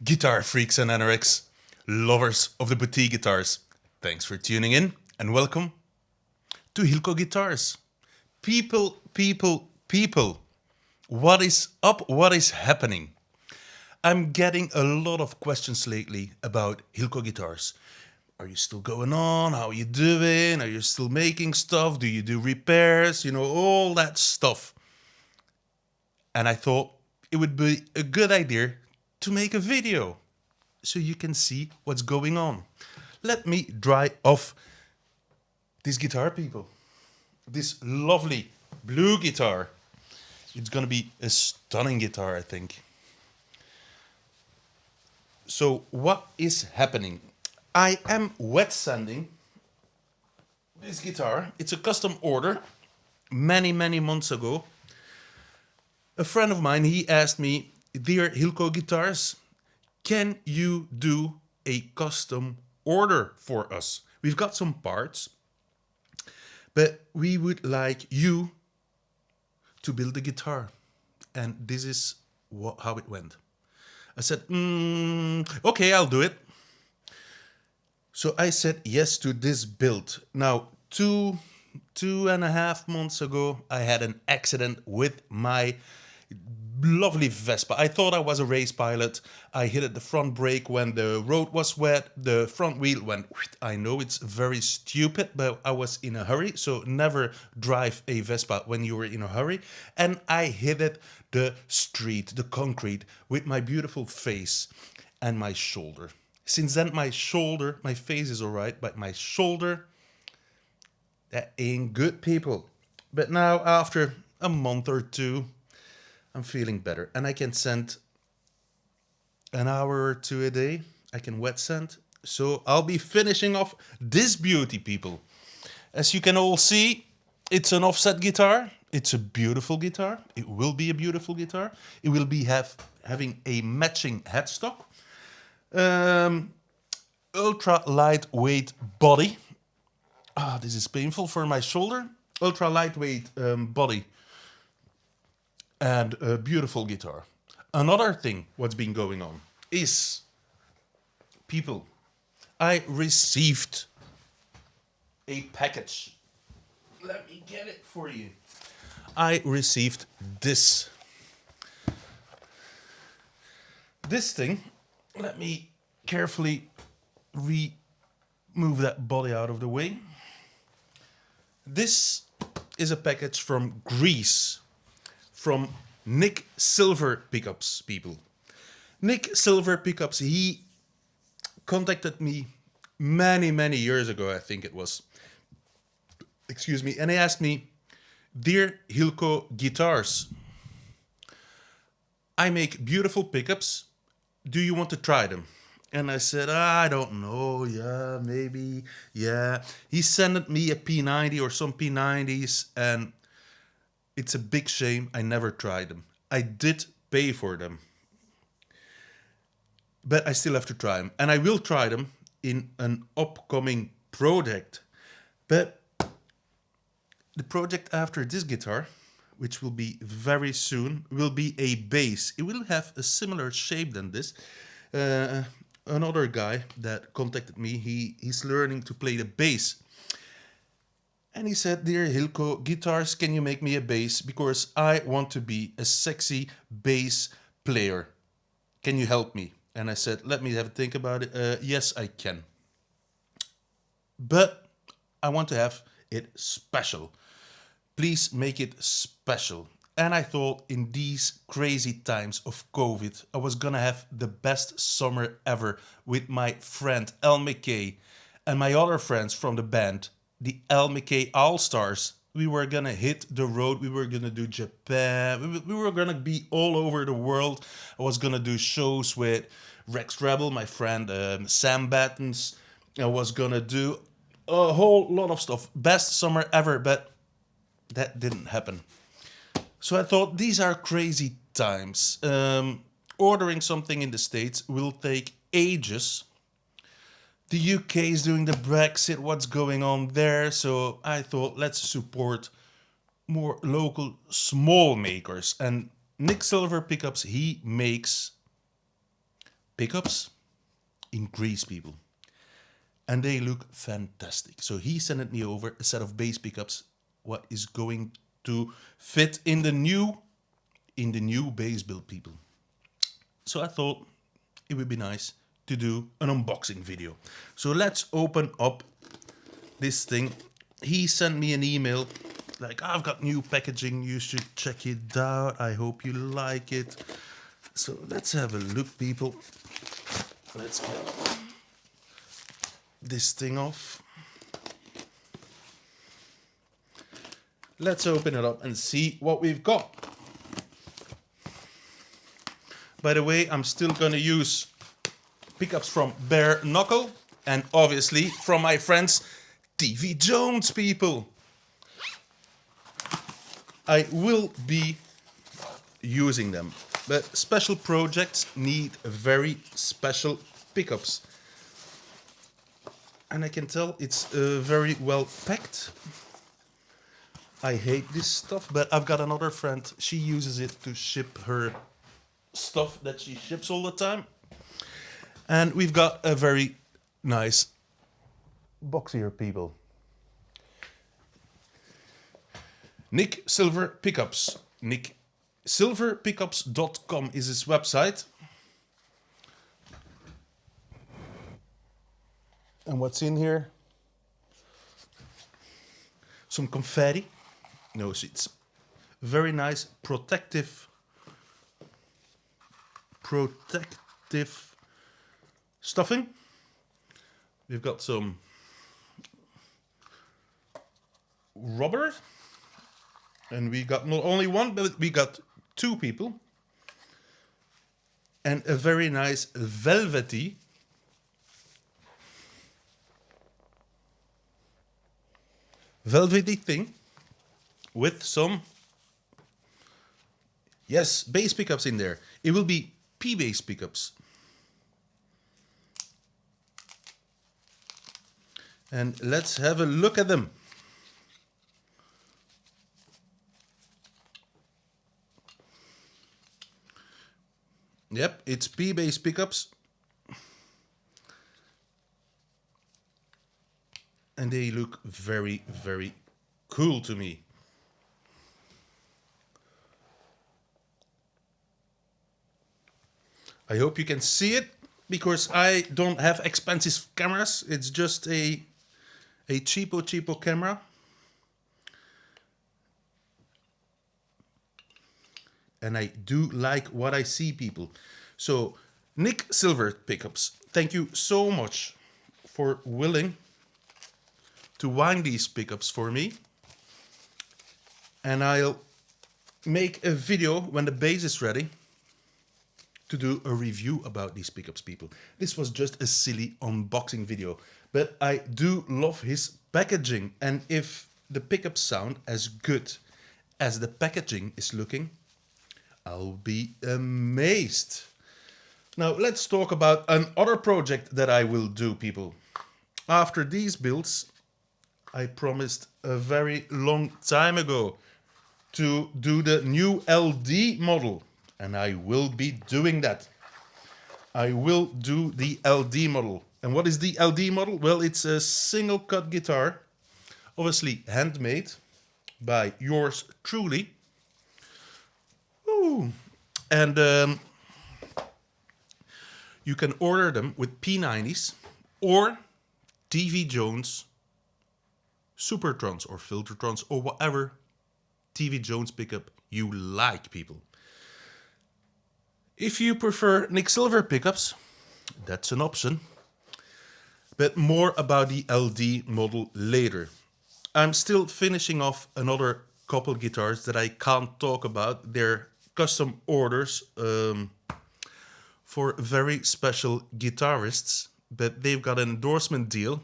Guitar freaks and anoraks, lovers of the boutique guitars. Thanks for tuning in and welcome to Hilko Guitars. People, what is up? What is happening? I'm getting a lot of questions lately about Hilko Guitars. Are you still going on? How are you doing? Are you still making stuff? Do you do repairs? All that stuff. And I thought it would be a good idea to make a video so you can see what's going on. Let me dry off this guitar, people. This lovely blue guitar. It's gonna be a stunning guitar, I think. So what is happening? I am wet sanding this guitar. It's a custom order many months ago. A friend of mine, he asked me, "Dear Hilko Guitars, can you do a custom order for us? We've got some parts, but we would like you to build the guitar." And this is how it went. I said, okay, I'll do it. So I said yes to this build. Now, two and a half months ago, I had an accident with my lovely Vespa. I thought I was a race pilot. I hit the front brake when the road was wet. The front wheel went. I know it's very stupid, but I was in a hurry. So never drive a Vespa when you were in a hurry. And I hit the street, the concrete, with my beautiful face and my shoulder. Since then, my face is all right, but my shoulder, that ain't good, people. But now, after a month or two, I'm feeling better, and I can sand an hour or two a day. I can wet sand. So I'll be finishing off this beauty, people. As you can all see, it's an offset guitar. It's a beautiful guitar. It will be a beautiful guitar. It will be having a matching headstock. Ultra lightweight body. This is painful for my shoulder. Ultra lightweight body. And a beautiful guitar. Another thing what's been going on is, people, I received a package. Let me get it for you. I received this. This thing, let me carefully remove that body out of the way. This is a package from Greece. From Nick Silver Pickups, people. Nick Silver Pickups, he contacted me many years ago, I think it was. Excuse me. And he asked me, "Dear Hilko Guitars, I make beautiful pickups. Do you want to try them?" And I said, "I don't know. Yeah, maybe. Yeah." He sent me a P90 or some P90s, and it's a big shame I never tried them. I did pay for them, but I still have to try them. And I will try them in an upcoming project. But the project after this guitar, which will be very soon, will be a bass. It will have a similar shape than this. Another guy that contacted me, he's learning to play the bass. And he said, "Dear Hilko Guitars, can you make me a bass? Because I want to be a sexy bass player. Can you help me?" And I said, "Let me have a think about it. Yes, I can. But I want to have it special. Please make it special." And I thought, in these crazy times of COVID, I was gonna have the best summer ever with my friend El McKay and my other friends from the band, the El McKay All-Stars. We were gonna hit the road. We were gonna do Japan. We were gonna be all over the world. I was gonna do shows with Rex Rebel, my friend Sam Battens. I was gonna do a whole lot of stuff. Best summer ever, but that didn't happen. So I thought, these are crazy times. Ordering something in the States will take ages. The UK is doing the Brexit, what's going on there? So I thought, let's support more local small makers. And Nick Silver Pickups, he makes pickups in Greece, people. And they look fantastic. So he sent me over a set of bass pickups, what is going to fit in the new bass build, people. So I thought it would be nice to do an unboxing video. So let's open up this thing. He sent me an email like, I've got new packaging, you should check it out, I hope you like it. So let's have a look, people. Let's get this thing off. Let's open it up and see what we've got. By the way, I'm still going to use pickups from Bare Knuckle and obviously from my friends TV Jones, people. I will be using them, but special projects need very special pickups. And I can tell it's very well packed. I hate this stuff, but I've got another friend. She uses it to ship her stuff that she ships all the time. And we've got a very nice box here, people. Nick Silver Pickups. NickSilverPickups.com is his website. And what's in here? Some confetti. No, it's very nice protective stuffing. We've got some rubber. And we got not only one, but we got two people. And a very nice velvety thing with some, yes, bass pickups in there. It will be P-bass pickups. And let's have a look at them. Yep, it's P-bass pickups. And they look very, very cool to me. I hope you can see it, because I don't have expensive cameras. It's just a cheapo camera. And I do like what I see, people. So, Nick Silver Pickups, thank you so much for willing to wind these pickups for me. And I'll make a video when the bass is ready to do a review about these pickups, people. This was just a silly unboxing video, but I do love his packaging. And if the pickups sound as good as the packaging is looking, I'll be amazed. Now let's talk about another project that I will do, people. After these builds, I promised a very long time ago to do the new LD model, and I will be doing that. I will do the LD model. And what is the LD model? Well, it's a single cut guitar, obviously handmade by yours truly. Ooh. And you can order them with P90s or TV Jones Supertrons or Filtertrons or whatever TV Jones pickup you like, people. If you prefer Nick Silver pickups, that's an option. But more about the LD model later. I'm still finishing off another couple guitars that I can't talk about. They're custom orders for very special guitarists, but they've got an endorsement deal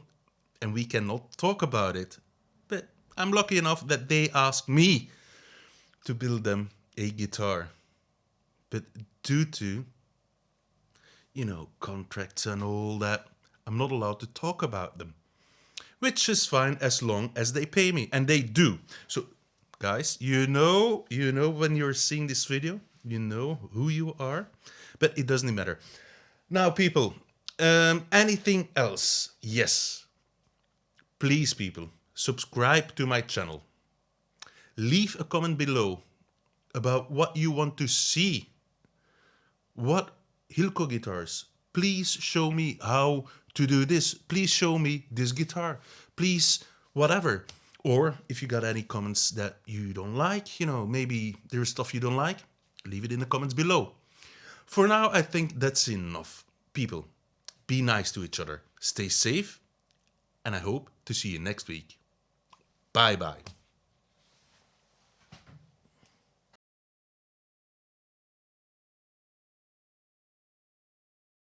and we cannot talk about it. But I'm lucky enough that they asked me to build them a guitar. But due to, contracts and all that, I'm not allowed to talk about them. Which is fine as long as they pay me, and they do. So, guys, you know when you're seeing this video, you know who you are, but it doesn't matter. Now, people, anything else? Yes. Please, people, subscribe to my channel. Leave a comment below about what you want to see. What Hilko guitars? Please show me how to do this. Please show me this guitar. Please, whatever. Or if you got any comments that you don't like, maybe there's stuff you don't like, leave it in the comments below. For now, I think that's enough. People, be nice to each other. Stay safe. And I hope to see you next week. Bye bye.